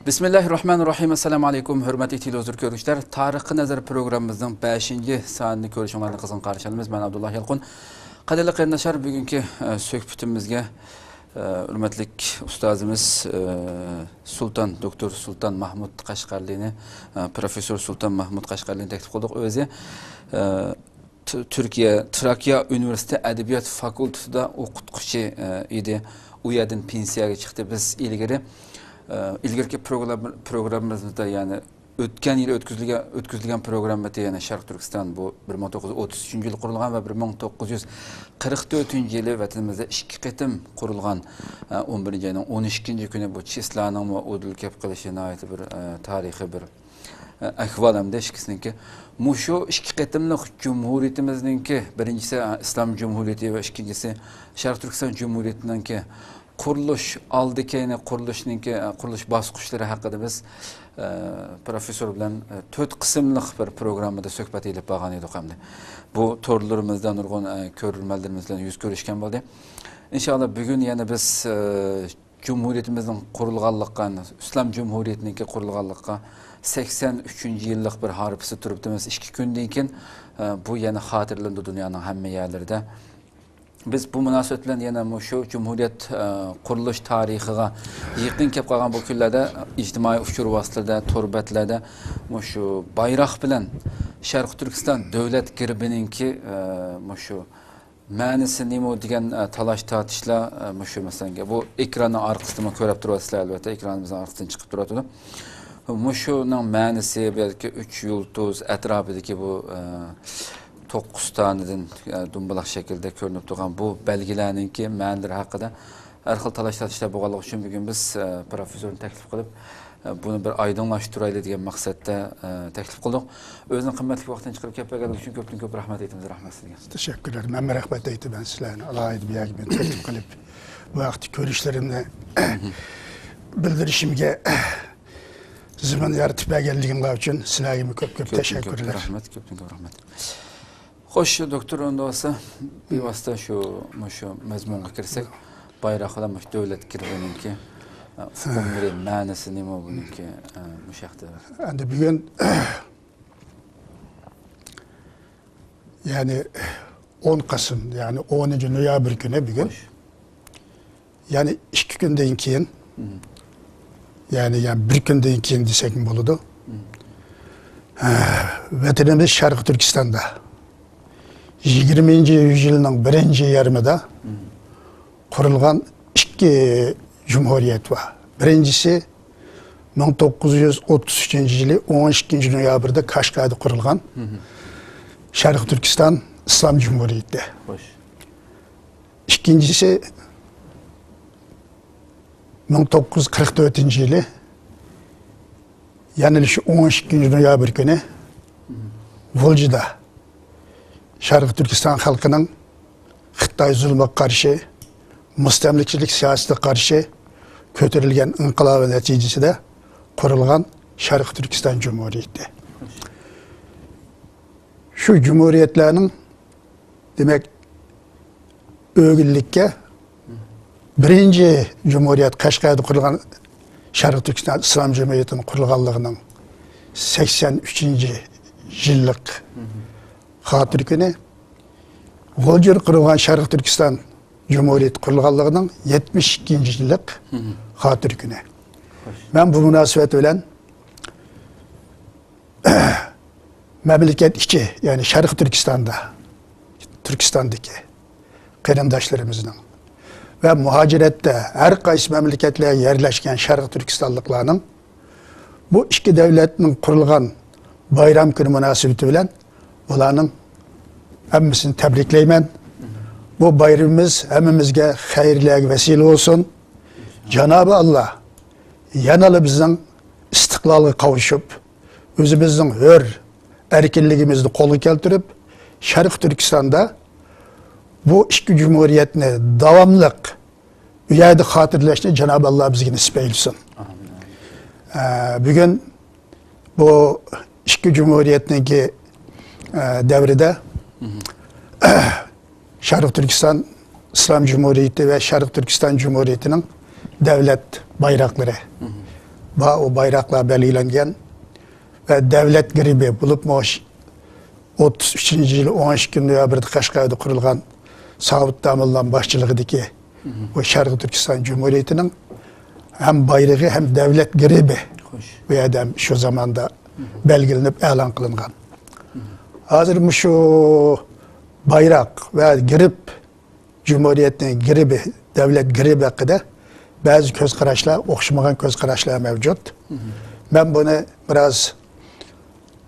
Bismillahirrahmanirrahim. Assalamu alaikum. Hürmetli televizyon görüşler. Tarixi Nazar programımızın 5. sanını görüşünlerine kızın karşılayalımız. Ben Abdullah Yalqun. Qadirli qarindoshlar, bugungi söhbetimizga hurmatlik ustozimiz Doktor Sultan Mahmud Qashqarlini, Professor Sultan Mahmud Qashqarlini taklif qildik. O'zi Trakya Üniversitesi Edebiyat Fakültesida o'qituvchi edi. U yerdan pensiyaga chiqdi. Biz ilgirki programımızda yani ötken yıl ötküzülgen programda yani Şarkı Türkistan bu 1933 yılı kurulgan ve 1944 yılı vatanımızda iki qitim kurulgan 11. ayının 12. günü bu Çislanın ve Udul Kep Qilishine ait bir tarihi bir ahval hem de ikisininki. Muşu iki qitimlik Cumhuriyetimizdeki birincisi İslam Cumhuriyeti ve ikincisi Şarkı Türkistan Cumhuriyeti'ninki kuruluş aldikayni kuruluş basqıçları hakkında biz profesör bilen 4 qismliq bir programda söhbet edip bağlan edik hamda. Bu torlarımızdan nurgun körülmelerimizden yüz görüşken oldu. İnşallah bugün yani biz Cumhuriyetimizin kurulganlıqqa, İslam Cumhuriyeti'ninki kurulganlıqqa 83. yıllık bir harpisi turibdimiz. 2 günden keyin bu yani hatırlandı dünyanın hamma yerlerinde. Biz bu münasebet bilen yana şu Cumhuriyet kuruluş tarihiga yaqin kelib qolgan bu kunlarda ijtimoiy uchur vositalarda, torbatlarda şu bayroq bilan Sharq Turkiston davlat girbininki şu ma'nisi nima degan talash tortishlar şu masalan bu ekranning orqasidan ko'rib turasizlar albatta ekranimizning orqasidan chiqib turadi. Şunun ma'nisi belki 3 yulduz atrofidagi bu 9 taneden dumbalaq şekilde görünüp durgan bu belgilerninki ma'nileri hakkında her xil talash tortishlar bo'lganligi uchun bugun biz profesörni taklif qilib bunu bir aydınlaştıraylı degan maqsadda taklif qildik. O'zining qimmatli vaqtini chiqarib kelib berganligi uchun ko'p rahmat aytamiz. Rahmat sizga. Teşekkürler. Men rahmat aytaman sizlarni. Alohida bu yerga meni taklif qilib vaqt ko'rishlarimni bildirishimga zaman yaratib berganliginglar uchun sizlarga ko'p teşekkürler. Rahmat, ko'p rahmat. Hoş doktor onda olsa bir vasıta şu mezmunga kirsek bayrakla devlet girbenimki umri ma'nisi nima buniki müşahda. Endi bugün yani 10 Kasım yani 10. noyabr günü bugün. Yani 2 günden keyin yani bir günden keyin desek mi boludu? Vatanimiz Şarkı Türkistan'da 20. yüzyılın birinci yarımında kurulgan 2 cumhuriyet var. Birincisi 1933 yılı 12. noyabrda Kaşgar'da kurulgan Şarkı Türkistan İslam Cumhuriyeti. İkincisi 1944 yılı yanılışı 12. noyabr günü Volca'da Şarkı Türkistan halkının Xitay zulmüne karşı, müstemlikçilik siyasetine karşı kötürülgen inkılabı neticesinde kurulgan Şarkı Türkistan Cumhuriyeti. Şu cumhuriyetlerinin demek ögüllikке birinci cumhuriyet Kaşgar'da kurulgan Şarkı Türkistan İslam Cumhuriyeti'nin kurulganlığının 83. yıllık hatır günü Volca'da kurulgan Şarkı Türkistan Cumhuriyeti kurulganlığının 72. yıllık hatır günü. Ben bu münasebet bilen memleket içi yani Şarkı Türkistan'daki qarindoshlarımızın ve muhacirette her kaysi memleketlere yerleşken Şarkı Türkistanlıklarının bu iki devletinin kurulgan bayram günü münasebeti bilen ulanın hemmisini tebrikleymen. Bu bayramımız hemimizge hayırlı vesile olsun. Cenab-ı Allah yanalı bizden istiklalı kavuşup, özümüzün hür erkinliğimizi kolu keltirip, Şarkı Türkistan'da bu iki cumhuriyetini davamlık üyede hatırlaşını Cenab-ı Allah bize nisip eylesin. Bugün bu iki cumhuriyetindeki devrede Şarkı Türkistan İslam Cumhuriyeti ve Şarkı Türkistan Cumhuriyeti'nin devlet bayrakları o bayraklar belirlengen ve devlet gribi bulup 33. yılı 12 noyabrda Kaşgar'da kurulgan Savut Damıl'dan başçılığındaki o Şarkı Türkistan Cumhuriyeti'nin hem bayrağı hem devlet gribi ve adam şu zamanda belgelenip elan kılıngan. Hazır şu bayrak ve grip Cumhuriyetinin gribi, devlet gribi hakkında bazı göz kararlar, okşamagan göz kararlar mevcut. Ben bunu biraz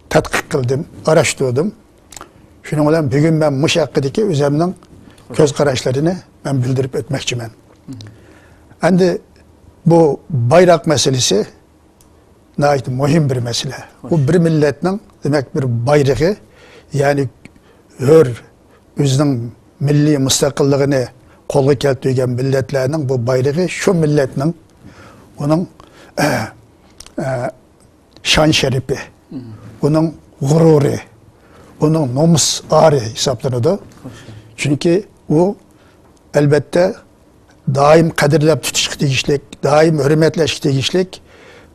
tatkik kıldım, araştırdım. Şunun için bugün ben muş hakkındaki üzerimden göz kararlarını ben bildirip etmekçiyim. Şimdi bu bayrak meselesi nahit mühim bir mesele. Bu bir milletin demek bir bayrağı yani özünün milli müstakillığını kolga keltirgen milletlerinin bu bayrağı şu milletinin onun şan şerifi, onun gururu, onun nomus ağrı hesaplanıyordu. Çünkü o elbette daim kadirlep tutuşuk tegişlik, daim hürmetleşik tegişlik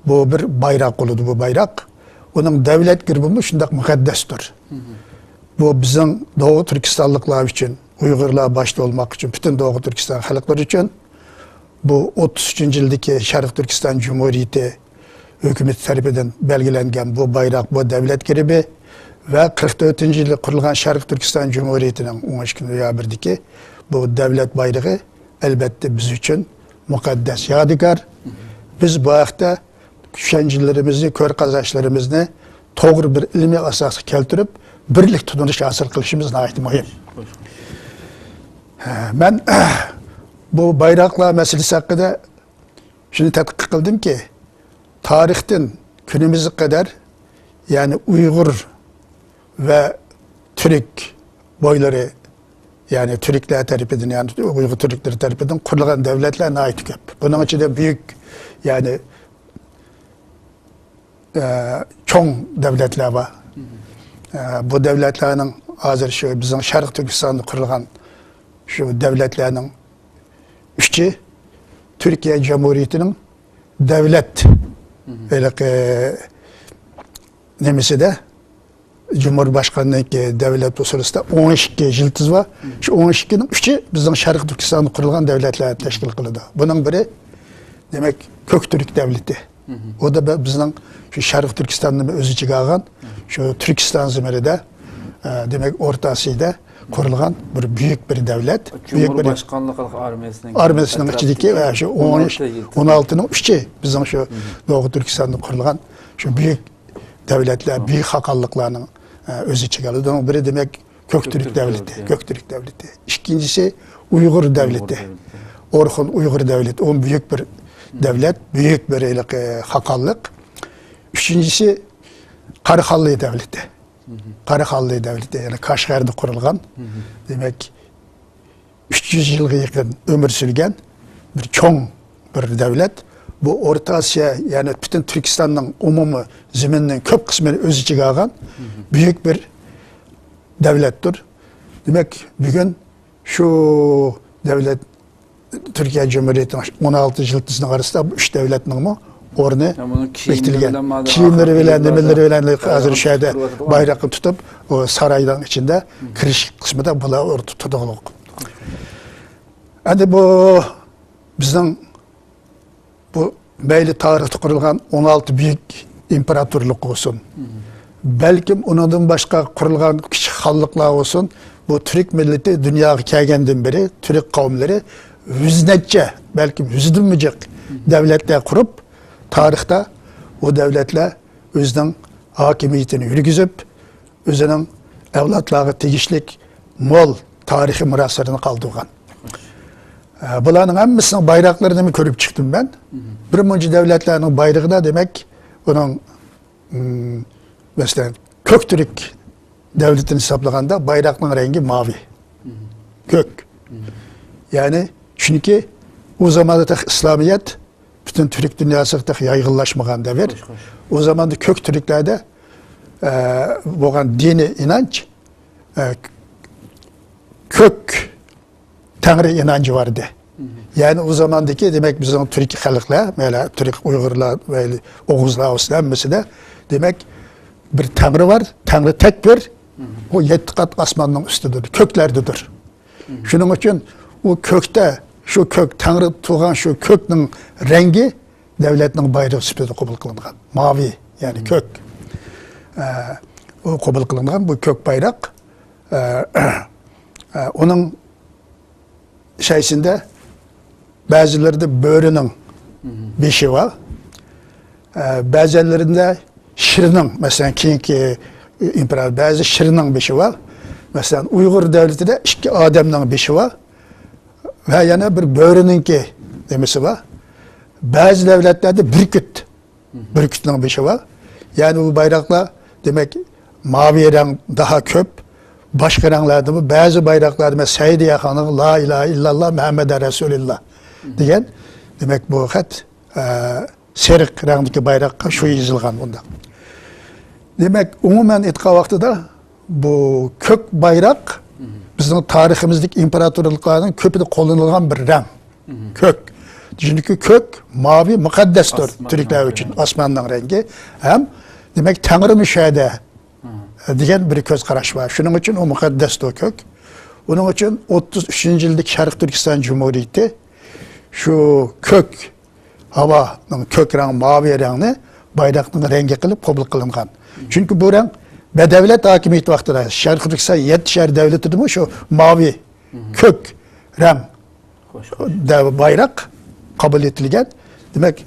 bu bir bayrak oludu bu bayrak. Onun devlet grubumuz şundak mukaddestir. Bu bizim Doğu Türkistanlıklar için, Uygurlar başta olmak için, bütün Doğu Türkistan halkları için bu 33. yıldaki Şarkı Türkistan Cumhuriyeti hükümet tarafından belgelengen bu bayrak, bu devlet gribi ve 44. yılda kurulgan Şarkı Türkistan Cumhuriyeti'nin 12 noyabr'daki bu devlet bayrağı elbette biz için mukaddes yadigar. Biz bu ayakta düşüncelerimizi, kör kazançlarımızı doğru bir ilmi asası keltirip birlik tutunuş hasıl kılışımız nahit mühim. Ben bu bayraklar meselesi hakkında şimdi tetkik kıldım ki tarihten günümüze kadar yani Uygur ve Türk boyları yani Türkler tarafından yani Uygur Türkleri tarafından kurulan devletler ait köp. Bunun içinde büyük yani çoğun devletler var. Bu devletlerin hazır şu bizim Şarkı Türkistan'da kurulan şu devletlerin üçü Türkiye Cumhuriyeti'nin devlet nemisi de Cumhurbaşkanlığı devlet usulüsü 12 yıldız var. Şu 12'nin üçü bizim Şarkı Türkistan'da kurulan devletler teşkil kıldı. Bunun biri demek Köktürk devleti. O da bizim şu Şarkı Türkistan'ın özü çıkargan şu Türkistan zümrede demek Orta Asya'da kurulan bir büyük bir devlet. Cumhurbaşkanlık armiyasının içindeki veya şu 16'nın üçü bizim şu Doğu Türkistan'da kurulan şu büyük devletler, büyük hakallıklarının özü çıkardı. Onun biri demek Köktürk devleti, Köktürk devleti. İkincisi Uygur devleti. Orhun Uygur devleti. O büyük bir devlet, büyük bir hakallık. Üçüncüsü Karakallı devleti. Karakallı devleti yani Kaşgar'da kurulgan. Demek 300 yılga yakın ömür sürgen bir çoğun bir devlet. Bu Orta Asya yani bütün Türkistan'ın umumu zeminin köp kısmını öz içine algan büyük bir devlettir. Demek bugün şu devlet Türkiye Cumhuriyeti'nin 16 yıldızının arasında bu üç devletin mi orunu bektilgen. Kiyimleri bilen, demirleri bilen hazır şeyde bayrağı tutup o saraydan içinde kiriş kısmı da bula orada tutulduk. Hadi bu bizden bu belli tarihte kurulgan 16 büyük imparatorluk olsun. Belki ondan başka kurulgan küçük halklar olsun. Bu Türk milleti dünyaya gelgenden beri Türk kavimleri yüzlerce belki yüzülmeyecek devletler kurup tarihte o devletler özünün hakimiyetini yürgüzüp özünün evlatları tegişlik mol tarihi miraslarını kaldırgan. Bunların hepsinin bayraklarını görüp çıktım ben. Birinci devletlerinin bayrağı da demek onun mesela Köktürk devletini hesaplaganda bayrağın rengi mavi. Kök. Yani çünkü o zamanda İslamiyet bütün Türk dünyasında yaygınlaşmagan devir. O zaman da Köktürklerde boğan dini inanç kök Tanrı inancı vardı. Yani o zamandaki demek bizim Türk halklar, böyle Türk Uygurlar, böyle Oğuzlar olsun mesela demek bir Tanrı var, Tanrı tek bir, o 7 kat asmanın üstüdür, köklerdedir. Şunun için o kökte, şu kök, Tanrı tuğan şu kökün rengi devletinin bayrağı süpürde kabul kılıngan. Mavi yani kök. O kabul kılıngan bu kök bayrak. Onun şeysinde bazılarında böğrünün beşi var. Bazılarında şirinin, mesela keyinki imparator, bazı şirinin beşi var. Mesela Uygur devletinde 2 Adem'nin beşi var. Ve yana bir böğrününki demesi var. Bazı devletlerde Bürküt'ün beşi var. Yani bu bayraklar demek mavi renk daha köp. Başka renklerde bu bazı bayraklarda mesela Seydiye Hanım La ilahe illallah Muhammed Resulullah diyen demek bu hat serik renkteki bayrakka şu yazılgan bunda. Demek umumen etka vaktida bu kök bayrak bizim tarihimizdeki imparatorlukların köpüde kullanılan bir renk. Kök. Çünkü kök mavi mukaddestir Türkler için asmanın rengi. Hem demek Tanrı müşahede diyen bir göz karaş var. Şunun için o mukaddestir o kök. Onun için 33. yıllık Şarkı Türkistan Cumhuriyeti şu kök havanın kök rengi mavi rengini bayrakın rengi kılıp kabul kılıngan. Çünkü bu renk bedevlet hakimiyeti vaktida Şarkı Türkistan 7 şehir devleti mi şu mavi kök renk bayrak kabul edilgen. Demek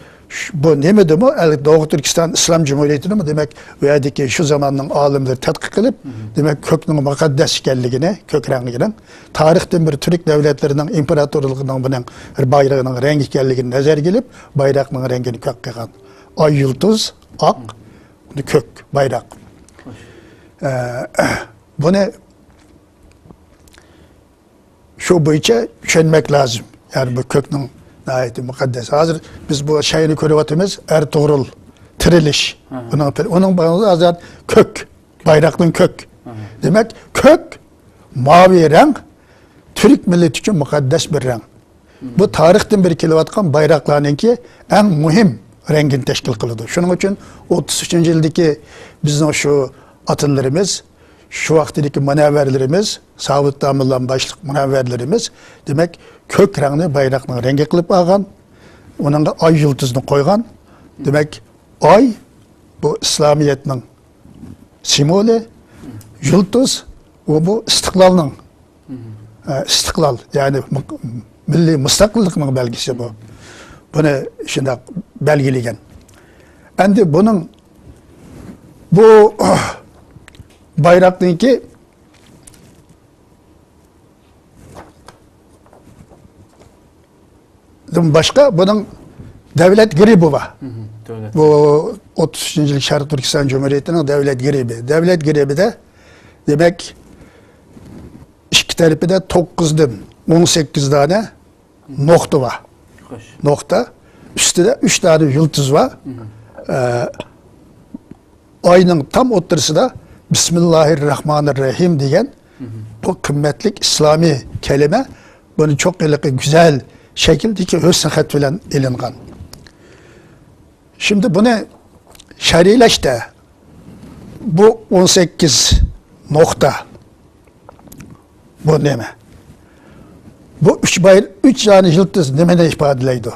bu ne mi demek? Doğu Türkistan İslam Cumhuriyeti'ni mi demek? Veya ki şu zamanın alimleri tetkik kılıp demek kökünün mukaddes gelliğine, kök rengine, tarihten bir Türk devletlerinin imparatorluğundan bunun bayrağının rengi gelliğine nazar gelip bayrağının rengini kök kılan. Ay yıldız, ak, kök, bayrak. Bunu şu boyunca düşünmek lazım. Yani bu kökünün nihayeti mukaddes. Hazır biz bu şeyini körüvatımız Ertuğrul, Tiriliş. Onun bağlı azat kök, bayrakın kök. Demek kök, mavi renk, Türk milleti için mukaddes bir renk. Bu tarihten bir kilovatkan bayraklarınki en mühim rengin teşkil kılıdır. Şunun için 33. yıldaki bizim şu atıllarımız, şu vaktideki münevverlerimiz, Savut Damıl'dan başlık münevverlerimiz demek kök rengini bayrakını rengi kılıp algan, onun da ay yıldızını koygan. Demek ay bu İslamiyet'in simvolü, yıldız bu istiklalının istiklal yani milli müstakillikinin belgesi bu. Bunu şimdi belgilegen. Endi bunun bu bayraktaki başka bunun devlet gribi var. Bu 33. yıl Şarkı Türkistan Cumhuriyeti'nin devlet gribi. Devlet gribi de demek iki tarafı da 9'dan 18 tane nokta var. Nokta. Üstüde 3 tane yıldız var. Ayının tam ortası da Bismillahirrahmanirrahim diyen bu kıymetli İslami kelime bunu çok güzel şekildeki öz sıhhat bilen ilingan. Şimdi bunu şerileşte bu 18 nokta bu ne mi? Bu 3 tane yıldız ne de ifade edildi.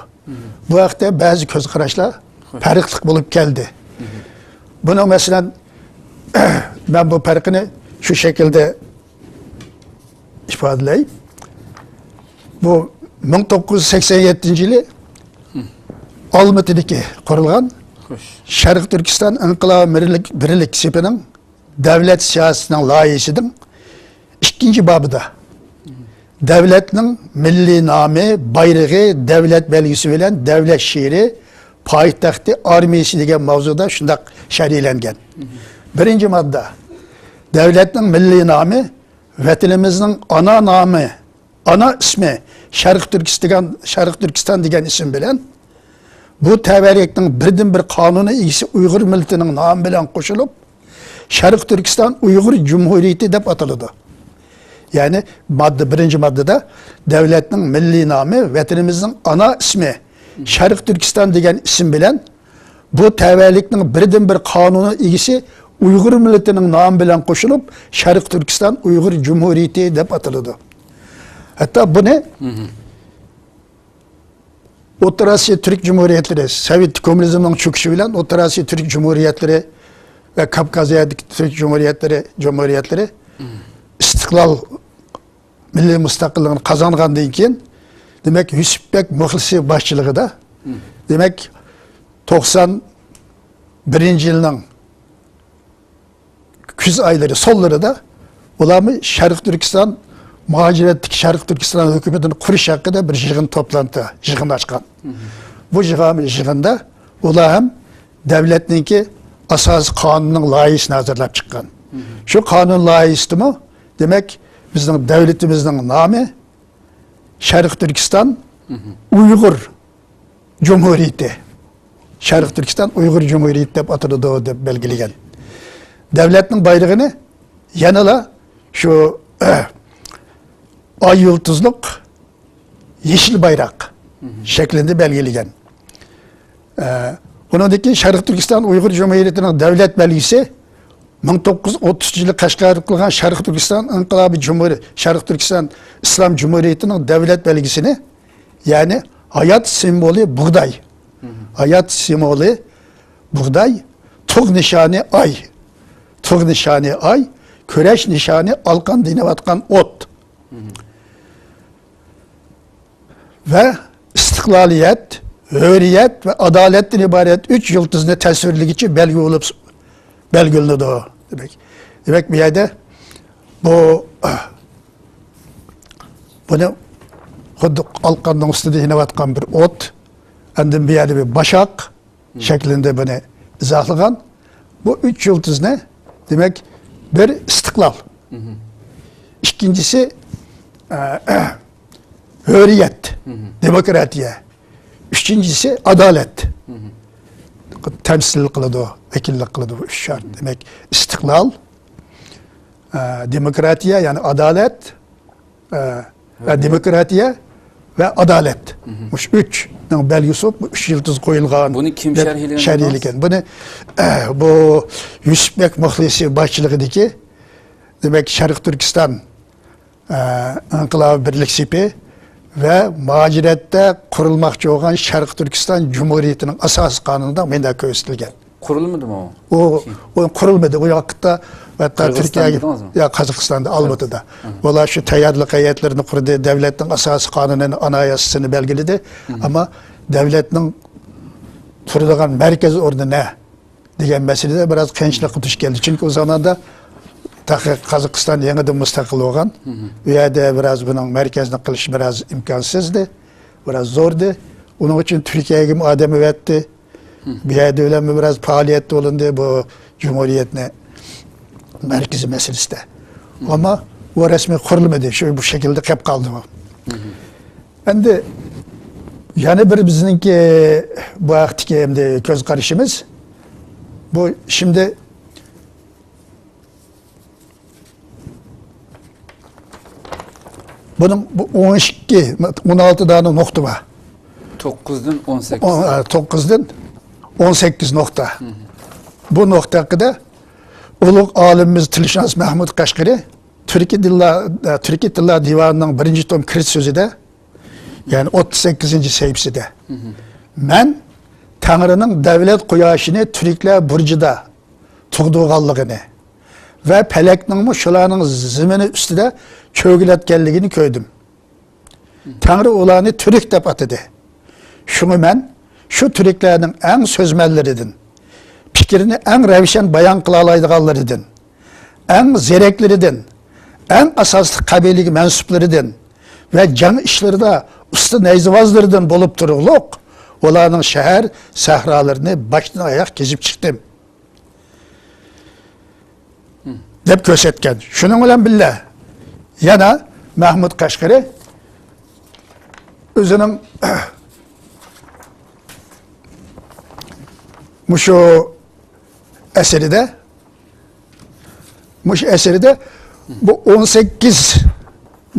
Bu vakti bazı göz karışlar farklılık bulup geldi. Bunu mesela ben bu farkını şu şekilde ifade edeyim. Bu 1987 yılı Almaty'daki kurulgan Şarkı Türkistan İnkılabı Birlik Sipi'nin devlet siyasetinin layihəsinin 2. babıda devletinin milli namı, bayrağı, devlet belgisi bilen devlet şiiri, payitahtı, armiyası degan mavzuda şundak şerilengen. 1. madde devletin milli namı, vatanimizin ana namı, ana ismi Şarkı Türkistan degan isim bilen bu teberiyektin birden bir kanunu iyisi Uygur milletinin namı bilen koşulup Şarkı Türkistan Uygur Cumhuriyeti dep atıldı. Yani birinci maddede devletin milli namı, vatanimizin ana ismi Şarkı Türkistan degen isim bilen bu tevelliknin birden bir kanunu ilgisi Uygur milletinin namı bilen koşulup Şarkı Türkistan Uygur Cumhuriyeti dep atıldı. Hatta bu ne? Orta Asya Türk Cumhuriyetleri, Sovyet Komünizm'in çöküşü bilen Orta Asya Türk Cumhuriyetleri ve Kafkasya'daki Türk Cumhuriyetleri istiklal milli müstakilliğini kazangandan keyin demek Yusufbek Muhlisi başçılığında demek 91 yılının küz ayları solları da ulamı Şarkı Türkistan muhaciretlik Şarkı Türkistan hükümetini kuruş hakkında bir yığın toplantı, yığın açkan. Bu yığında ular hem devletninki asas kanunun layihasini hazırlap çıkkan. Şu kanun layihası mı? Demek bizim devletimizin namı Şarkı Türkistan Uygur Cumhuriyeti. Şarkı Türkistan Uygur Cumhuriyeti dep atıldı dep belgilegen. Devletin bayrağını yanıla şu ay yıldızlık yeşil bayrak şeklinde belgilegen. Bunundaki Şarkı Türkistan Uygur Cumhuriyeti'nin devlet belgesi 1930 yılı Kaşgar'da kılgan Şarkı Türkistan İnkılabı Cumhuriyeti, Şarkı Türkistan İslam Cumhuriyeti'nin devlet belgesini yani hayat simvolü buğday. Hayat simvolü buğday, tug nişanı ay. Tug nişanı ay, köreş nişanı alkan dinevatkan ot. Ve istiklaliyet, hürriyet ve adaletten ibaret 3 yıldızını tasvirlik için belge olup belgülüdü o demek. Demek bir yerde bunu alkanın üstünde yinevatkan bir ot, endin bir yerde bir başak şeklinde bunu izahlagan. Bu 3 yıldız ne? Demek bir istiklal. İkincisi hürriyet, demokratiye. Üçüncüsü adalet. Temsil kılıdı o, vekillik kılıdı o 3 şart. Demek istiklal, demokratiye yani adalet, demokratiye ve adalet. Bu 3 belgesi bu 3 yıldız koyulgan. Bunu kim şerhiyeliken? Bunu bu Yusufbek Muhlisi başçılığındaki demek Şarkı Türkistan İnkılabı Birlik Sipi ve muhacirette kurulmakçı olan Şarkı Türkistan Cumhuriyeti'nin asas kanununda menda köstilgen. Kurulmadı mı o? O kurulmadı. O vakitte hatta Türkiye'ye ya Kazakistan'da Almatı'da. Valla şu tayarlık heyetlerini kurdu. Devletin asas kanunun anayasasını belgeledi. Ama devletin kurulduğun merkez orada ne? Diyen meselede biraz gençlik kutuş geldi. Çünkü o zaman da Kazakistan yeniden müstakil olgan. Ve de biraz bunun merkezini kılış biraz imkansızdı. Biraz zordu. Onun için Türkiye'ye ademi etti. Bir yerde öyle mi biraz faaliyette olundu bu Cumhuriyet'ne merkezi meselesi de. Ama o resmi kurulmadı. Şöyle bu şekilde hep kaldı o. Şimdi yani bir bizimki bu vaktiki hem de göz karışımız bu şimdi bunun 12, 16 tane nokta var. 9'dan 18. 9'dan 18 nokta. Bu nokta hakkında ulug' alimimiz Tilşans Mahmud Kaşgari Türkiye Dillar Divanı'nın 1. tom kirit sözüde yani 38. sayfasında men Tanrı'nın devlet kuyaşını Türkler burcuda tuğduğanlığını ve peleknin şularının zimini üstüde çögületkenliğini köydüm. Tanrı olanı Türk dep atadı. Şunu men şu Türklerinin en sözmelleriydin. Fikrini en revşen bayan kılalaydıqanlarıydın. En zerekleriydin. En asaslı kabilik mensuplarıydın. Ve can işleri de usta neyzivazlarıydın bolup duruluk. Olanın şehir sahralarını baştan ayak gezip çıktım. Dep kösetken. Şunun olan billah. Yana Mahmud Kaşgari özünün şu eseri de bu 18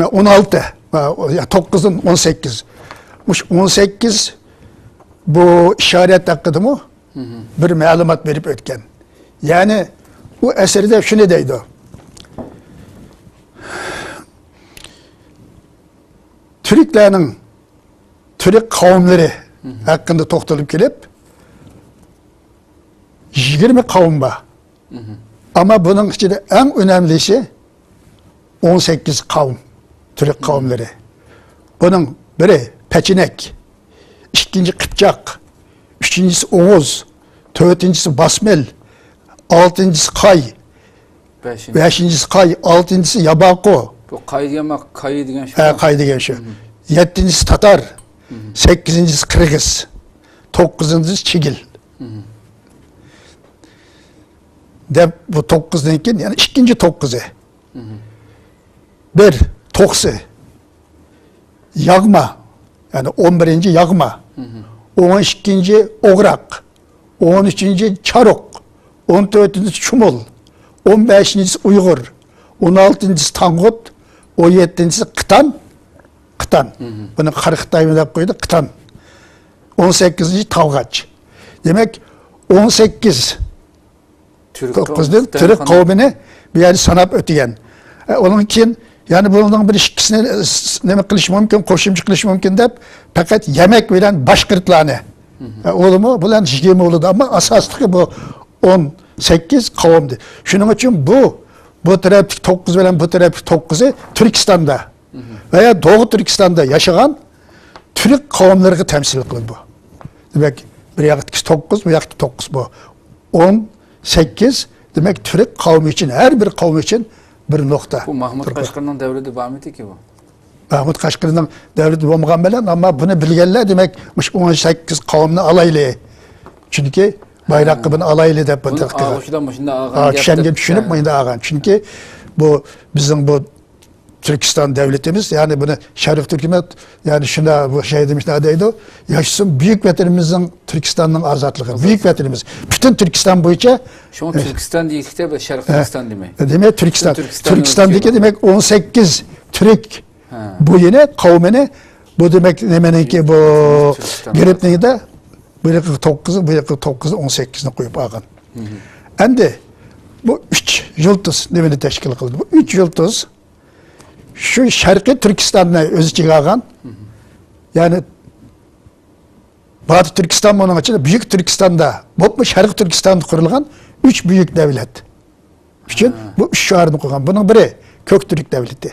16, 9'dan 18. 18 bu işaret hakkıdı mı? Bir malumat verip ötken. Yani bu eserde şunu deydi o. Türklerin, Türk kavimleri hakkında toxtalıp gelip 20 kavim var. Ama bunun içinde en önemlisi 18 kavim, Türk kavimleri. Bunun biri Peçinek, ikinci Kıpçak, üçüncüsü Oğuz, dördüncüsü Basmel, altıncısı Kay, beşincisi Kay, altıncısı Yabako. Bu Kay demek, Kay degen şey. Kay degen şey. Yettincisi Tatar, sekizincisi Kırgız, dokuzuncusu Çigil. De bu dokuzdan keyin yani ikinci dokuzu. Bir Toksu, Yagma, yani 11. Yagma, 12. Ograk, 13. Çarok, 14. Çumul, 15. Uygur, 16. Tangut, 17. Kıtan, bunu Karıktay'ı da koydu, Kıtan, 18. Tavgaç. Demek 18 Türk kavmini bir yeri sanap ötüyen. Onun için yani bunun bir ikisini ne kılış mümkün, koşumcu kılış mümkün deyip fakat yemek veren başkırtlarını. Oğlumu bulan şişgemi oldu ama asaslığı bu 18 kavimdi. Şunun için bu taraf 9 veren bu taraf 9'u Türkistan'da veya Doğu Türkistan'da yaşayan Türk kavimleri temsil kılır bu. Demek bir yakıt 9, bir yakıt 9 bu. 18 demek Türk kavmi için, her bir kavmi için bir nokta. Bu Mahmut Kaşgar'ın devri devam etti ki bu. Mahmut Kaşgar'ın devri devam bilen ama bunu bilgenler demek 18 kavimni alaylı. Çünkü bayrak kıbını alaylı da bu takdir. Ağuş'dan başında ağan. Kişengen düşünüp mıydı ağan. Çünkü bu bizim bu Türkistan devletimiz yani bunu Şerif Türkmen yani şuna bu şey demiş neredeydi o? Yaşasın büyük veterimizin Türkistan'ın azatlığı. Büyük veterimiz. Bütün Türkistan boyunca şu an Türkistan değil de Şerif Türkistan demek. Demek Türkistan'daki demek 18 Türk bu yine kavmine bu demek demek ki bu gelip neydi? Bu 9'u 18'ini koyup ağan. Endi bu 3 yıldız demeni teşkil kıldı. Bu 3 yıldız şu Şarkı Türkistan'la öz içine algan, yani Batı Türkistan bunun için Büyük Türkistan'da, bu Şarkı Türkistan'da kurulgan 3 büyük devlet. Üçün bu 3 şuarını koygan. Bunun biri Köktürk devleti.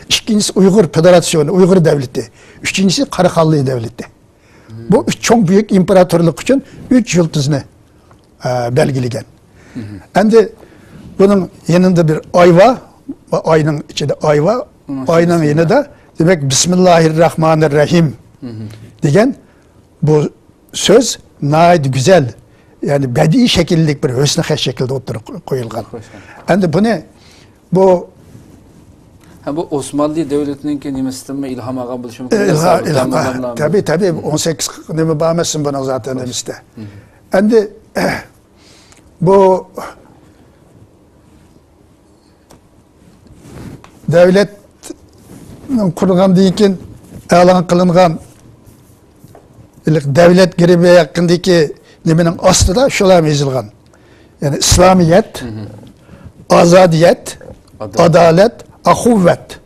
İkincisi Uygur Federasyonu, Uygur devleti. Üçüncüsü Karakallı devleti. Bu üç çok büyük imparatorluk için 3 yıldızını belgilegen. Endi bunun yanında bir ayva, ayının içinde ayva, ayının yanında demek Bismillahirrahmanirrahim degen bu söz nayet güzel, yani bedi şekillik bir hüsnü şekilde oturup koyulgan. Endi bunu bu bu Osmanlı devletinin ki nimesinden mi ilham ağa buluşum? Tabii 18 nemi bağımazsın bana zaten demişti. Endi bu devlet kurulgan deyken elan kılıngan devlet giribe yakındaki nemenin aslı da şöyle yazılgan. Yani İslamiyet, azadiyet, adalet, ahuvvet.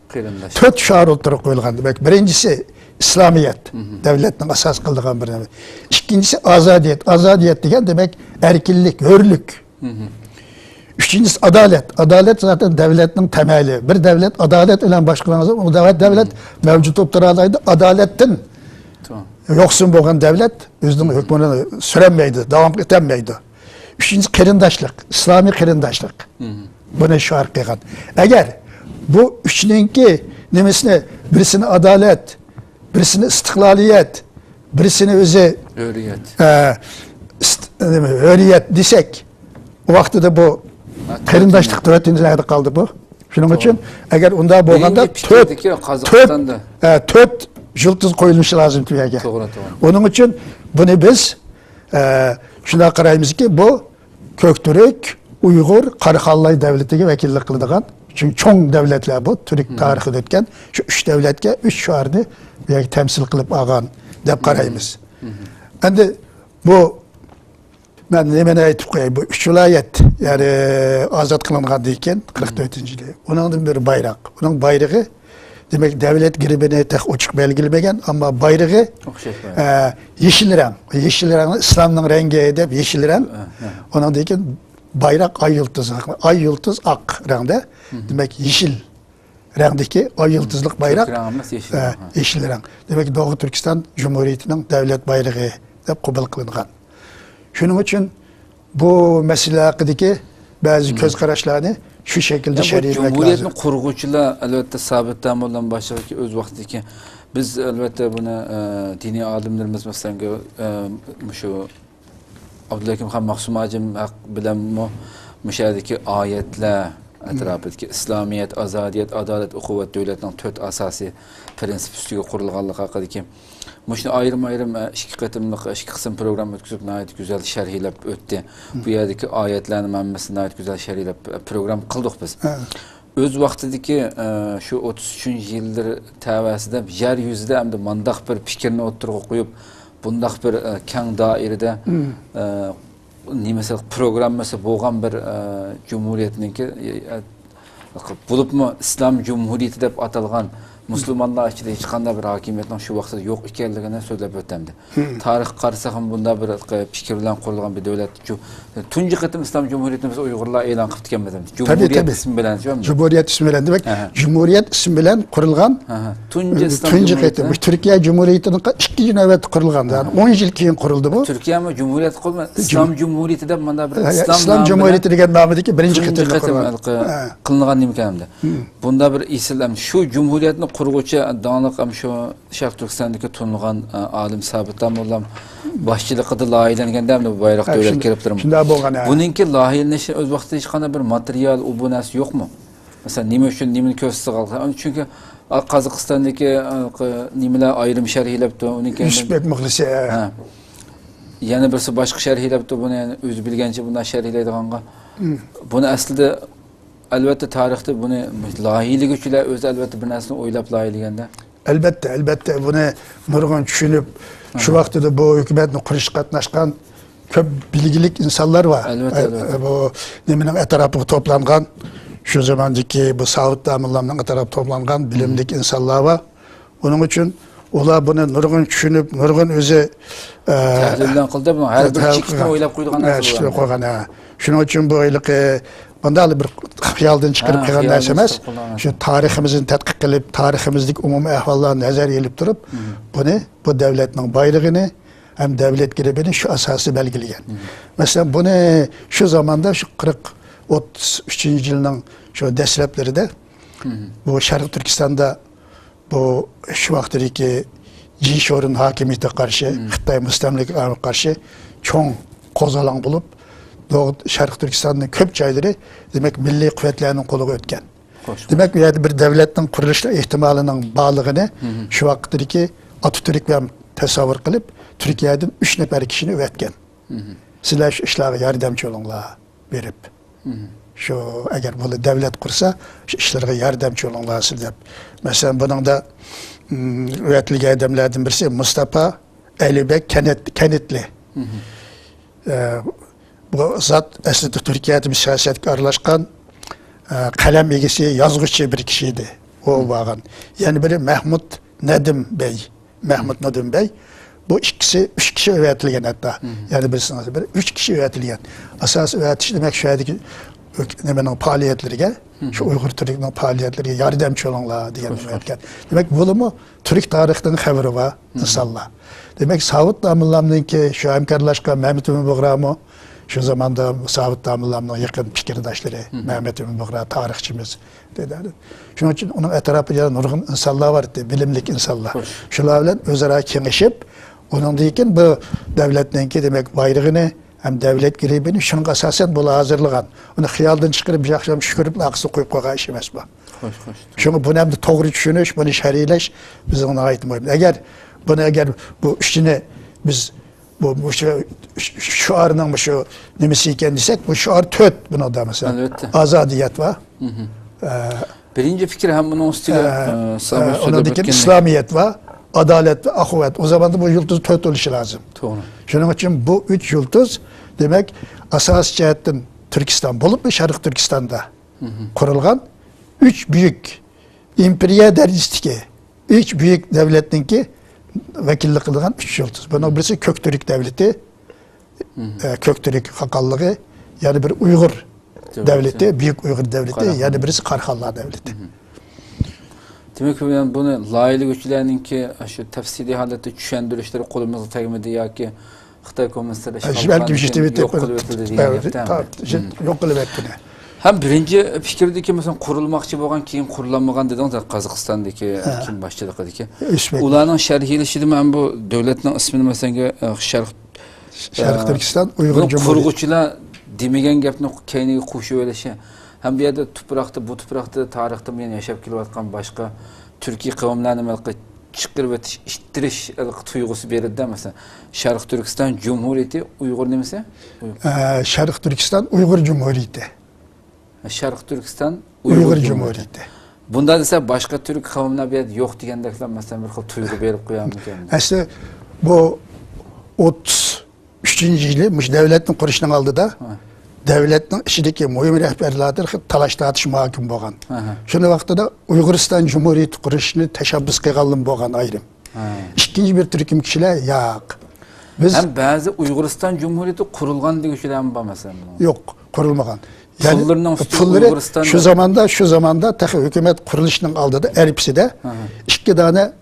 4 şair olarak koyulgan demek. Birincisi İslamiyet, devletin asas kıldıgan bir neme. İkincisi azadiyet. Azadiyet degen demek erkillik, hürlük. Üçüncüsü adalet. Adalet zaten devletin temeli. Bir devlet adalet ile başkalanırsa o devlet mevcut oturalıydı. Adaletin yoksun boğan devlet özünün hükmünü süremeydi, devam etemeydi. Üçüncüsü kerindaşlık, İslami kerindaşlık. Bunu şuar kıygan. Eğer bu üçününki nemesine birisini adalet, birisini istiklaliyet, birisini özü hürriyet desek, o vakti de bu kerindaşlık dörtüncülerde kaldı bu. Şunun için eğer onda boğanda 4 yıldız koyulmuş lazım Türkiye'ye. Onun için bunu biz şuna karayımız ki bu Köktürk, Uygur, Karakallı devletine vekillik kıldıgan Çünkü çoğun devletler bu. Türk tarihinde ötken. Şu üç devletke üç şuarını temsil kılıp ağan dep karayımız. Endi bu ben nemene aytıp koyayım. Bu üç vilayet yani azat kılıngan deyken 44-yılı. Onun bir bayrak. Onun bayrağı demek devlet giribine tek açık belgilmegen ama bayrağı yeşil renk. Yeşil renk İslam'ın rengi edip yeşil renk. Onun deyken bayrak ay yıldızı. Ay yıldız ak renkte. Demek yeşil renkteki ay yıldızlık bayrak yeşil renk. Demek Doğu Türkistan Cumhuriyeti'nin devlet bayrağı dep kabul kılıngan. Şunun için bu mesele hakkındaki bazı göz kararlarını şu şekilde şerhlemek lazım. Cumhuriyetni qurg'uvchilar albatta Sabit Tamoldan boshqa o'z vaqtidagi biz albatta buni diniy olimlarimiz masalan shu Abdulhakim Xon Mahsumajim bilan mushadagi oyatlar atrofidagi İslamiyet, azadiyet, adalet, ukuvvet devletinin 4 asosiy prinsip ustiga qurilganligi haqidagi Muşnu ayrım iki qatımlıq, iki qism program ötküzüp nəhayət güzel şərhləyib ötdü. Bu yerdəki ayətlərin mənbəsi nəhayət güzel şərhləyib program qıldıq biz. Öz vaxtidəki şu 33-cü ildir təvəsində yer yüzüdə həm də mandaq bir fikrini oturuq qoyub, bundaq bir kən dairədə məsəl program məsəl bolğan bir cumhuriyyətininki bulubmu İslam Cumhuriyeti deb atalğan Müslümanlar içinde hiç qanday bir hakimiyetin şu vaqtda yo'q ekanligini so'zlab o'tamdi. Tarix qarasa ham bunda bir fikr bilan qurilgan bir davlat. Tunji qatim İslam Cumhuriyetini biz Uyg'urlar e'lon qilib ketganmiz. Cumhuriyet ismi bilan, Cumhuriyet ismi bilan demek. Cumhuriyet ismi bilan qurilgan. Tunji qatim Türkiye Cumhuriyeti'nin ikkinchi navbat qurilgan. Yani 10 yil keyin qurildi bu. Türkiye mi Cumhuriyet qilma, İslam Cumhuriyeti deb mana bir İslam Cumhuriyeti degan nomidagi birinchi qatim qilingan ekanimdi. Bunda bir islam şu Cumhuriyetni qurg'uvchi doniq ham shu Sharq Turkistondagi tunilgan olim Sabit Tamoldan boshchiligida loyihalanganda ham bu bayroq davlat kelib turibdi. Shunday bo'lgan. Buningki loyihalanishi o'z vaqtida hech qanday bir material bu narsa yo'qmi? Masalan, nima uchun nimani ko'rsatsa qolgan? Chunki Qozog'istondagi nimalar ayrim sharhlabdi, uniki Yusufbek Muxlisi. Yana birisi boshqa sharhlabdi, buni yani o'zi bilgancha bundan sharhlaydiganga. Buni aslida albatta tarixda buni loyihalaguvchilar o'zi albatta bir narsani o'ylab loyihalaganda. Elbette bunu nurg'un tushunib, shu vaqtida bu hukumatni qurishga qatnashgan ko'p bilgilik insonlar var. Albatta. Bu nimaning etrafiga to'plangan, shu zamandagi bu Sabit Tamollarning etrafiga to'plangan bilimlik insonlar var. Onun için ular bunu nurg'un tushunib, nurg'un o'zi tahlildan qildi, bu har bir chekni o'ylab qo'ygan narsa. Shuning uchun bu bundan bir xiyaldan çıkarıp qilgan narsa emas. Şu tariximizin tadqiq qilib, tariximizdagi umumiy ahvollarni nazarga ilib turib, bu davlatning bayrog'ini ham davlat giribini şu asosida belgilagan. Masalan, buni şu zamanda şu 33-cü yılın şu dastlablarida bu Sharq Turkistonda bu şu vaqtdagi Jinshorun hakimiyetiga qarshi, Xitoy mustamlikaga qarshi cho'ng qo'zg'olon bo'lib Doğu Şarkı Türkistan'ın köp çayları demek milli kuvvetlerinin kolu ötken. Demek yani bir devletin kuruluşu ihtimalinin bağlılığını şu vakitteki Atatürk ve tasavvur kılıp Türkiye'den 3 nefer kişini ötken. Sizler şu işleri yardımcı olunlar verip. Şu eğer bunu devlet kursa şu işlere yardımcı olunlar sizler. Mesela bunun da öğretili adamlardan birisi Mustafa Elibek Kenetli. Bu zat aslında Türkiye'de bir siyasetke aralashgan kalem egisi, yazgıçı bir kişiydi. O bağın. Yani biri Mahmut Nedim Bey. Bu üç kişi öğretilgen hatta. Yani birisinin biri 3 kişi öğretilgen. Asas öğretici demek şöyle nemenin faaliyetlerine, şu Uygur Türk'ün faaliyetlerine yardımcı olunlar diye öğretken. Demek bulumu Türk tarihinin haberi var insanlar. Demek Sabit Tamollarning ki şu hemkarlaşkan Mehmet Emin Buğra'mı şu zamanda Sabit Tamollarning yakın fikirdaşları Mehmet Emin Buğra tarihçimiz dedi. Şunun için onun etrafında nurgun insanlar var, bilimlik insanlar. Şular bilen özara kengişip onun deyken bu devletninki demek bayrağını hem devlet giribini şunun asasen bula hazırlagan. Onu xiyaldan çıkarıp bir akşam şükürüp aksı koyup koygan iş emas bu. Şunu bunu hem de doğru düşünüş, bunu şerhileş biz ona aytmayız. Eğer bu işini biz bu şuarının şu nemesi iken desek bu şuar töt buna da mesela. Azadiyet var. Birinci fikir hem bunun üstüne ona dikin İslamiyet ve adalet ve ahuvvet. O zaman da bu yıldız dört oluşu lazım. Doğru. Şunun için bu üç yıldız demek asas cihetten Türkistan bulup mu Şarkı Türkistan'da kurulgan üç büyük imperiya derecesindeki üç büyük devletinki vekillik kılgan üç yıldız. Bunun birisi Köktürk devleti, Köktürk hakallığı, yani bir Uygur devleti, büyük Uygur devleti, yani birisi Karhallar devleti. Demek ki yani bunu layılı güçlerininki şu tefsili halde düşendirişleri kolumuzda tegmedi ya ki Xitay komünistleri belki bir şey yok kılıvetildi diye. Yok kılıvetildi. Hem birinci fikirdeki mesela kurulmakçı olan kim kurulanmagan dediniz de Kazakistan'daki kim başçılık ediki. Ulanın şerhileşi ben bu devletin ismini mesela Şarkı Türkistan Uygur Cumhuriyeti. Kurguçular demegen gapni keyniga qo'shib o'ylashi. Hem bir yerde bu toprakta tarixda men yashab kelayotgan boshqa Türkiye qavmlarini chiqirib ittirish tuyg'usi berildi mesela. Sharq Türkistan Cumhuriyeti Uygur nimasi? Sharq Türkistan Uygur Cumhuriyeti. Sharq Türkistan Uygur Cumhuriyeti. Bunda ise başka Türk kavimler bir yerde yok degandeklar mesela bir xil tuyg'u berib qo'yamikan. Aslında bu 33. yılı devletin kuruluşunun aldıda devletin içindeki mühim rehberlerdir talaş tartışma hakim bolgan. Şunu vaqtida Uyguristan Cumhuriyeti kuruluşunu teşebbüs kılgan bolgan ayrım. İkinci bir Türk'üm kişiler yok. Biz hem bazı Uyguristan Cumhuriyeti kurulgan diye kişiler mi var mesela? Yok, kurulmagan. Yani pulları şu zamanda tahi hükümet kuruluşunun aldıda elbisi de iki tane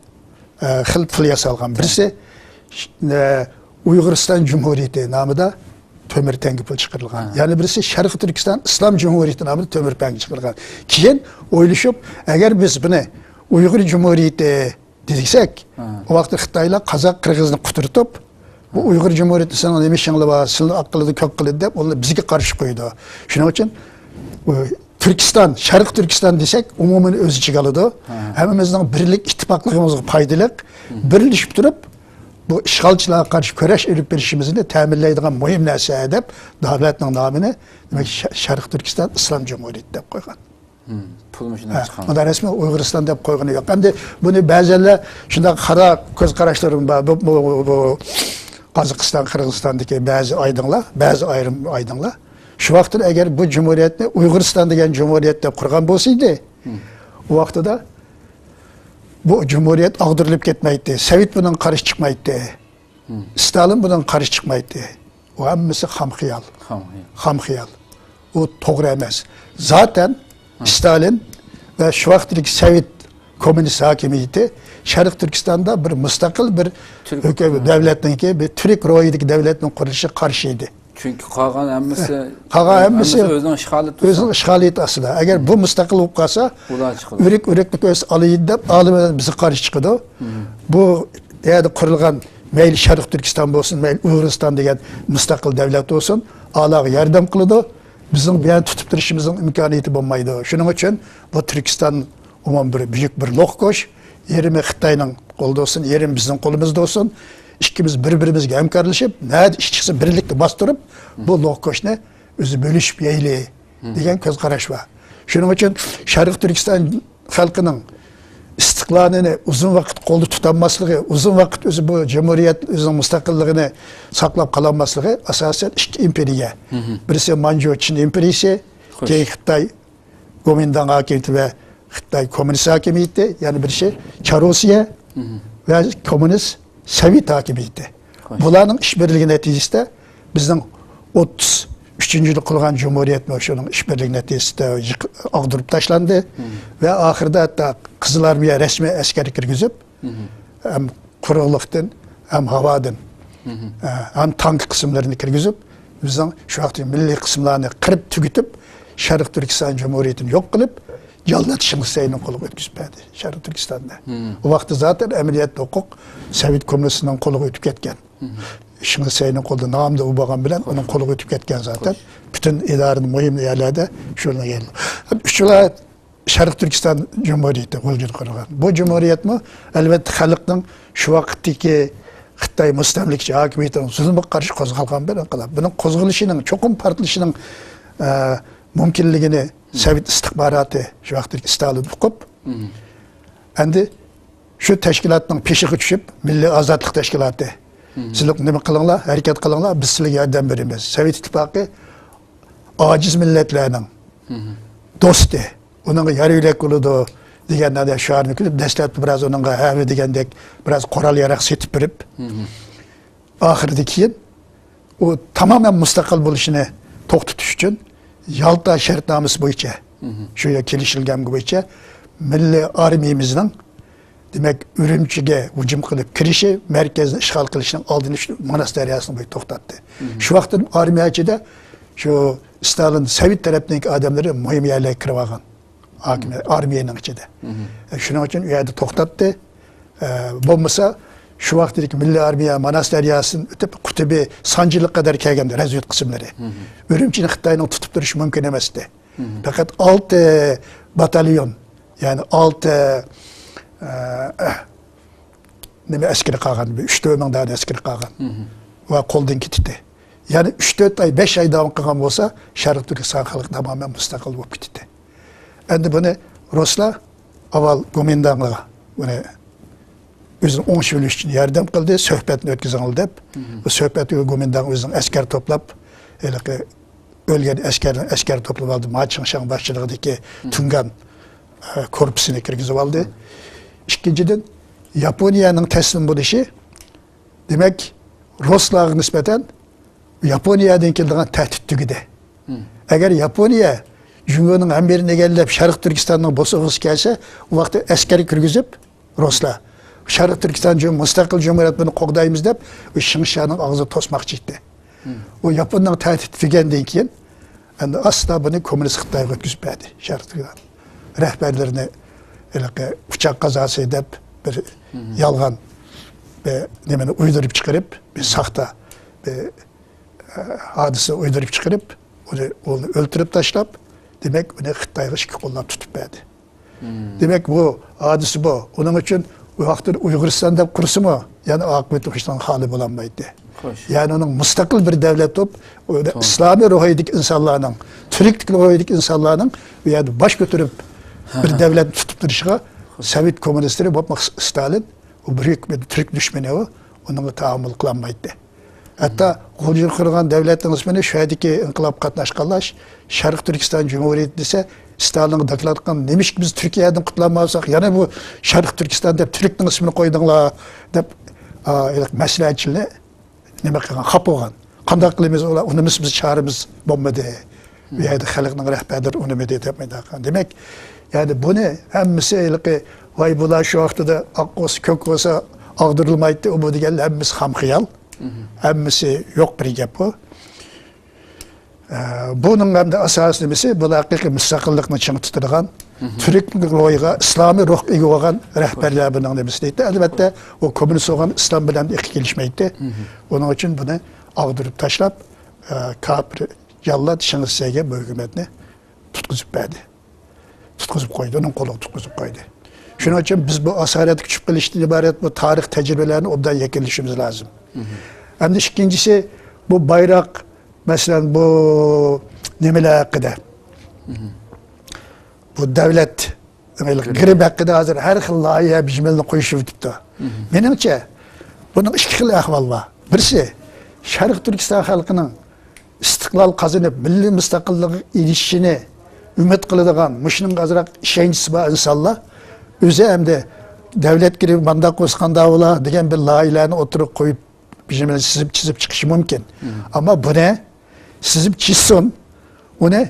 xil pul yasalgan. Birisi Uyguristan Cumhuriyeti namıda tömür tengi pul çıkarılgan. Yani birisi Şarkı Türkistan İslam Cumhuriyeti namıda tömür tengi çıkarılgan. Keyin oyluşup eğer biz bunu Uygur Cumhuriyeti dediksek o vakti Xitaylar Kazak Kırgızını kuturtup bu Uygur Cumhuriyeti sana demişinle var, sılın akıllı kök kılıdı deyip onlar bize karşı koydu. Şunun için Türkistan, Şarkı Türkistan desek umumun özü çıkalıdı. Hemimizden birlik, ittifaklıkımızın paydalık, birleşip durup bu işgalçılığa karşı köreş edip verişimizni teminleydiğin mühim narsa edip devletinin namını demek Şarkı Türkistan İslam Cumhuriyeti deyip koygan. Pulmuşundan çıkan. Onda resmi Uyguristan deyip koyganı yok. Hem de bunu bazılarla şunda kara göz karıştırırım bu Kazakistan, Kırgızistan'daki bazı ayrım aydınlar. Şu vaxtda eğer bu cumhuriyetni Uyguristan degen cumhuriyette kurgan bolsaydı, o vaxtda bu cumhuriyet ağdırılıp ketmeydi. Sovet bundan karşı çıkmaydı. Stalin bundan karşı çıkmaydı. O hemmisi hamxiyal. Hamxiyal. O doğru emas. Zaten Stalin ve şu vaxtdaki Sovet komünist hakimiyeti Şarkı Türkistan'da bir müstakil bir devletin bir Türk royideki devletin kuruluşu karşıydı. Çünkü Kagan emmisi özünün işgaliyeti aslında. Eğer bu müstakil olup kalsa üreklik öz alaydı deyip alımdan bizi karşı çıkıyordu. Bu yani kurulgan meyli Şarkı Türkistan olsun, meyli Uyguristan degen müstakil devlet olsun, alağı yardım kılıyordu. Bizim bir tutup duruşumuzun imkaniyeti bulmaydı. Şunun için bu Türkistan bir büyük bir lokkoş. Yerimi Xitay'ın kolda olsun, yerim bizim kolumuzda olsun. İkimiz birbirimizge hemkarlaşıp, ne işçisi birlikte bastırıp, bu lokkoşne özü bölüşüp yeyli degen köz karaş var. Şunun için Şarkı Türkistan halkının istiklalini uzun vakit kolda tutanmaslığı, uzun vakit özü bu cumhuriyet özünün müstakilliğini saklap kalanmaslığı asasen iki imperiya. Birisi Manchu Çin imperiyası, ki Xitay Kuomintang hakimiyeti ve Xitay komünist hakimiyeti, yani bir şey Çarosya ve komünist Sovet hakimiyeti. Bunların işbirliği neticesinde bizden 33. yıl kurulgan Cumhuriyet şunun işbirliği neticesinde ağdırıp taşlandı ve ahırda hatta Kızıl Armiye resmi askeri kirgizip hem kuruluktan hem havadan hem tank kısımlarını kirgizip bizden şu vakti milli kısımlarını kırıp tüketip Şarkı Türkistan Cumhuriyeti'ni yok kılıp Yalnız Şıngısay'ın kolu ötküzmedi Şarkı Türkistan'da. O vakti zaten emniyet hukuk Sovet Komünistinin kolu ötüp ketken. Şıngısay'ın kolu namda ubagan bilen onun kolu ötüp ketken zaten. Bütün idarenin mühim yerlerde şuna geldi. Şuna Şarkı Türkistan Cumhuriyeti vücut kurgan. Bu cumhuriyet mi? Elbette halkın şu vakitteki Xitay müstemlikçi hakimiyetinin zulmü karşı kozgalgan bilen kılar. Bunun kozguluşunun, çokum partilişinin mümkünlüğünü Sovet istihbaratı şu vaqtdagi Stalin uqib, endi şu teşkilatning peshiga tushib, Milliy ozodlik tashkiloti. Sizlar nima qilinglar, harakat qilinglar, biz sizlarga yordam beramiz. Sovet ittifoqi ojiz millatlarning do'sti, uningga yariylik bo'ladi deganlarda shuarni qilib, dastlabki biroz uningga havi degandek biroz qurol yaraq setib berib, oxirida keyin u tamamen mustaqil bo'lishini to'xtatish uchun Yalta shartnomasi bo'yicha, shu kelishilgan bo'yicha milliy armiyamizning demek Ürümchiga hücum qilib kirishi, markazni ishg'ol qilishning oldini Manas daryosini bo'yi to'xtatdi. Shu vaqtda armiya ichida shu Stalin Sovet tarafidagi odamlari muhim yerlarga kirib olgan. Armiyaning ichida. Shuning uchun u yerda to'xtatdi. Bo'lmasa shu vaqtdagi milliy armiya Manas daryosini o'tib Qutubi Sanjilik qadar kelganda razvedka qismlari. Ürümchini Xitoyning tutib turishi mumkin emasdi. Faqat 6 batalyon, ya'ni 6 nima askari qolgan, 3-4 ming dona askari qolgan va qo'ldan ketdi. Ya'ni 3-4 oy, 5 oy davom qilgan bo'lsa, Sharq Turkiston xalqi tamoman mustaqil bo'lib ketdi. Endi buni ruslar avval Gomindanga buni o'zini o'ng bo'lish uchun yordam qildi, suhbatni o'tkazing deb. Bu suhbatga Gomindan o'zining askar to'plab, o'lgan askar to'plab oldi. Machingshan boshchiligidagi Tungan korpusini kirgizib oldi. İkinciden Yaponiyaning taslim bo'lishi demek Ruslarga nisbatan Yaponiyadan kelgan tahdid tugidi. Agar Yaponiya Jungoning hamberini egallab Sharq Turkistonning bosog'isi kelsa, u vaqtda askar kirgizib Ruslar Sharq Turkiston mustaqil jumhuriyatini qo'g'daymiz deb Shingshaning og'zini to'smoqchi edi. O Yaponning tahdid tugandan keyin endi asla buni kommunist Xitoyga o'tkazib berdi. Sharq Turkiston rahbarlarini uçak kazası edip bir yalgan nemeni uydurup çıkarıp bir sahte bir hadise uydurup çıkarıp onu öldürüp taşlap demek onu Xitayga iki kollar tutup verdi. Demek bu hadise bu. Onun için o vaxtda Uyg'uristonda kursu mu? Yani akıbeti hoşlan hali bulanmaydı. Yani onun mustakil bir devlet olup İslami ruhiydeki insanların, Türk ruhiydeki insanların yani baş götürüp bir devlet tutup duruşuna Sovet komünistleri bakmak Stalin o büyük bir Türk düşmanı o onunla tahammül kılanmaydı. Hatta Gulcur kurgan devletin ismini şu yerdeki inkılap katnaşkanlar Şarkı Türkistan Cumhuriyeti ise Stalin'in deklaratkan demiş ki biz Türkiye'den kutlanmazsak yani bu Şarkı Türkistan deyip Türk'ün ismini koydunlar deyip meseleciyle neme kılgan hap olgan. Kandak kılımız ola onu biz çağrımız bombadı. Bir yerde halkın rehberleri onu medet yapmaydı. Demek yani bunu hemmisi vay bular şu vaqtida akkos kök olsa ağdırılmaydı o bu degan hemmisi ham xiyal. Hemmisi yok bir gap bu. Bunun hem de asas nimesi bu haqiqiy mustaqillikni ching tutirgan Türk ruhiga islomiy ruh ega bo'lgan rahbarlar buning nimasi deydi. Albatta o kommunist bo'lgan islom bilan ikki kelishmaydi. Onun için bunu ağdırıp tashlab kafir yallat Shing'issaga bu hukumatni tutqizib berdi. Tutqizib qo'ydi, uning qo'liga tutqizib qo'ydi. Shuning uchun biz bu asoratga tushib qilishdan iborat bu tarix tajribalarini obdan yakillashimiz lozim. Endi ikkinchisi bu bayroq, masalan bu nimalar haqida. Bu davlat grib haqida hozir har xil loyiha bijmilni qo'yishib o'tibdi. Menimcha buning ikki xil ahvol bor. Birisi Sharq Turkiston xalqining istiqlol qozonib, milliy mustaqillikka erishishini ümit qiladigan, mushning azroq ishonchisi bor insonlar o'zi hamda davlat kirib mandaq qo'sqanda bo'la degan bir loyihalarni o'tirib qo'yib bijimini chizib chiqishi mumkin. Ammo buni sizib chizsin, uni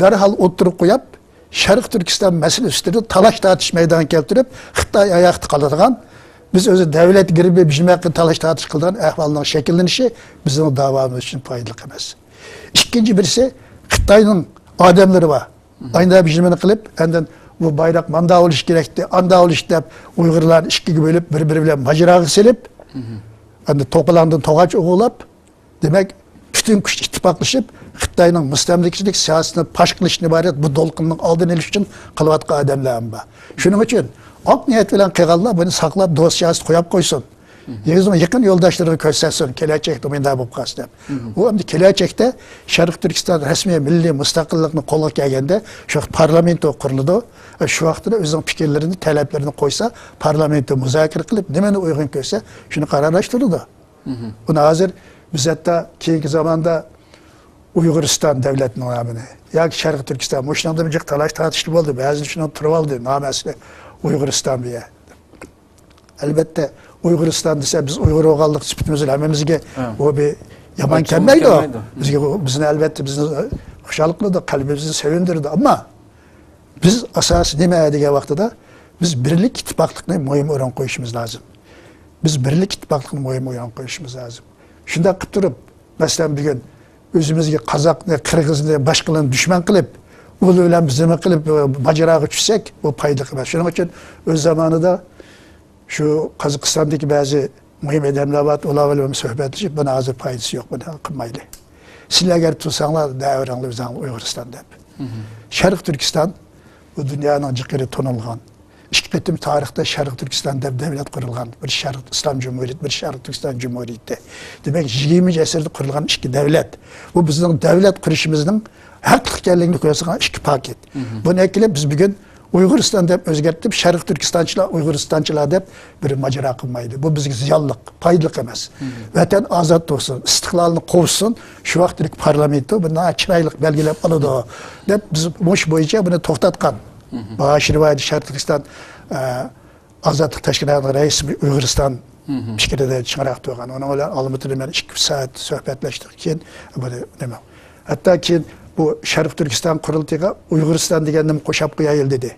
darhol o'tirib qo'yib Sharq Turkiston masalasi ustida talash tortish maydoniga keltirib, Xitoy oyoqda qoladigan, biz o'zi davlat girib bijimaqqa talash tortish qilgan ahvolning shakllanishi bizning da'vomiz uchun foydali emas. Ikkinchi birisi Xitoyning odamlari bor. Aynan bijimini qilib, endi bu bayroq manda bo'lish kerakdi, anda bo'lish deb Uyg'urlarni ikkiga bo'lib, bir-biri bilan majraga selib, endi to'qilandan to'g'ach o'g'lab, demak, butun kuch ittifoqlashib, Xitoyning mustamlikachilik siyosatini pash qilishni iborat bu to'lqinning oldini olish uchun qilayotgan odamlar bor. Shuning uchun oq niyat bilan qilganlar buni saqlab do'st siyosat qo'yib qo'ysin. Негізі yakın yoldaşlarını ko'rsatsin, kelajakda menda bo'lib qolsin deb. U endi kelajakda Sharq Turkiston rasmiy milliy mustaqillikni qo'lga kelganda shu parlament quriladi. Shu vaqtda o'zining fikrlarini, talablarini qo'ysa, parlamentda muzokara qilib, nimani uyg'un ko'rsa, shuni qarorlashtiradi. Buni hozir biz hatto keyingi zamonda Uyg'uriston davlatining nomini yoki Sharq Turkiston mushunda bir talash tortishib bo'ldi. Ba'zi shuni turib oldi, nomasi Uyg'uriston biya. Albatta Uyg'uriston desa biz Uyg'ur o'g'allik sifatimizni hammamizga o bir yaman kelmaydi o. Bizni albatta bizni xushalik qiladi, qalbimizni sevindirdi, ammo biz asosi nima degan vaqtida biz birlik ittifoqlikni muhim o'rin qo'yishimiz lozim. Biz birlik ittifoqlikni muhim o'rin qo'yishimiz lozim. Shunda qilib turib, masalan bugun o'zimizga qozoqni, qirg'izni, boshqalarni dushman qilib, ular bilan biz nima qilib mojaroga tushsak, bu foyda emas. Shuning uchun o'z zamonida şu Qozog'istondagi ba'zi muhim odamlar bor, ular bilan suhbatlashib, buni hozir foydasi yo'q, buni qilmayli. Sizlar agar tursanglar, davringlar bizning Uyg'uriston deb. Sharq Turkiston bu dunyoning jiqiri tonilgan. İki qitim tarixda Sharq Turkiston deb davlat qurilgan. Bir Sharq Islom Cumhuriyeti, bir Sharq Turkiston Cumhuriyeti. Demak, 20-asrda qurilgan ikki davlat. Bu bizning davlat qurishimizning haqli ekanligini ko'rsatgan ikki paket. Buni kelib biz bugun Uyg'uriston deb o'zgartib, Sharq Turkistonchilar, Uyg'uristonchilar deb bir majra qilmaydi. Bu bizga ziyonliq, foydali emas. Vatan ozod bo'lsin, istiqlolni qovsin, shu vaqtlik parlamentda buni chiroyli belgilab oladi deb biz mush bo'yicha buni to'xtatgan. Başirvaydi Sharq Turkiston azodlik tashkilotining raisi Uyg'uriston fikrida chiqarib turgan. Uni bilan Olmaotada men 2 soat suhbatlashdik. Keyin buni nima? Hatto keyin bu Sharq Turkiston quriltiga Uyg'uriston deganni qo'shib qo'yayil dedi.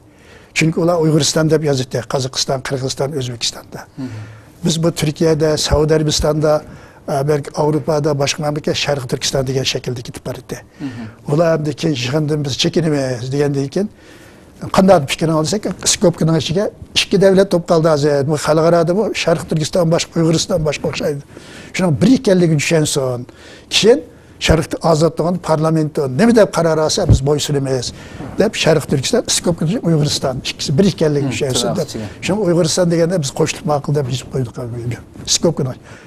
Chunki ular Uyg'uriston deb yozibdi. Qozog'iston, Qirg'iziston, O'zbekistonda. Biz bu Turkiyada, Saudiya Arabistonda, belki Avrupa'da boshqa mamlakat Sharq Turkiston degan shaklda ketib bordi. Ular hamda keyin yig'indan biz chekinamiz degandan keyin qanday fikrini olsak, skopkaning ichiga ikki davlat to'p qoldi hozir. Bu xalqarada bu Sharq Turkiston boshqa, Uyg'uriston boshqa o'xshaydi. Shuning bir ekanligi tushunsin. Keyin Sharq ozodligini parlamentda nima deb qaror olsa biz bo'ysunamiz deb Sharq Turkiston, skopkaning Uyg'uriston ikkisi bir ekanligi tushunsin deb. Shuning Uyg'uriston deganda biz qo'shilib ma'qul deb hech qo'ydik qalbimga.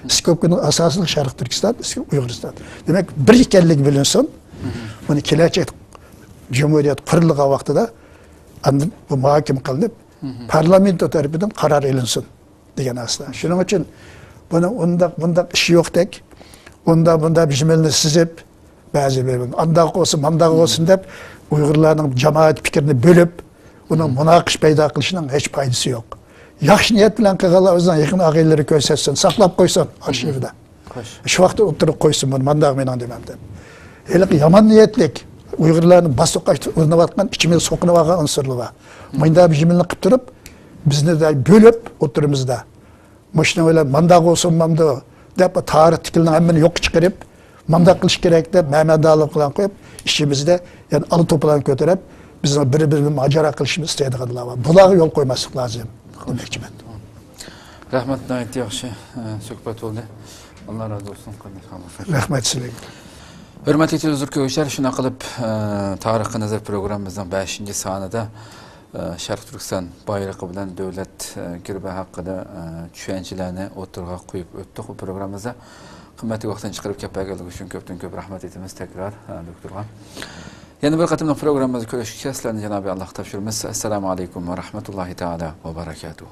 Skopkaning asosiy Sharq Turkiston, Uyg'uriston. Demak, bir ekanligi bilinsin. Buni kelajak Cumhuriyet qurilgan vaqtida bu muhokama qilinib, parlament tomonidan qaror elinsin degan aslo. Shuning uchun buni undaq ish yo'qdek, bunda bijmilni sizib, ba'zi bir andaq olsin, mandaq olsin deb Uyg'urlarning jamoat fikrini bo'lib, uni munoqish paydo qilishning hech foydasi yo'q. Yaxshi niyat bilan qilganlar o'zining yaqin aqidalari ko'rsatsin, saqlab qo'ysin arxivda. Shu vaqtda o'tirib qo'ysin, buni mandaq men demam deb. Hali yomon niyatlik Uyg'urlarni bosqoqqa urinayotgan, ichimizga so'qinib olgan unsurlar bor. Menda bijmilni qilib turib, bizni de bo'lib o'tirimizda. Mushna bilan mandaq olsin, mamda deb tarix tikilni hammani yo'q chiqarib, mandaq qilish kerak deb Mehmadalov bilan qo'yib, ishimizda yani alı to'plan ko'tarib, bizni bir-birini majara qilishimiz istaydiganlar bor. Bularga yo'l qo'ymaslik lozim demoqchiman. Rahmat, nihoyat yaxshi suhbat bo'ldi. Alloh razı olsun. Rahmat sizlarga. Hürmetli televizyon ko'ruvchilar, shuna qilib Tarixi Nazar programmamizning 5-sonida Sharq Turkiston bayrog'i bilan davlat kirbi haqida tushunchalarni o'tirg'a qo'yib o'tdik. Bu programmamizda qimmatli vaqtdan chiqarib kelganligi uchun ko'pdan-ko'p rahmat etamiz tekrar doktorga. Yana bir qatimli programmamizda ko'rishishga sizlarni Janobi Alloh topshiramiz. Assalomu alaykum va rahmatullohi taala va barakatuh.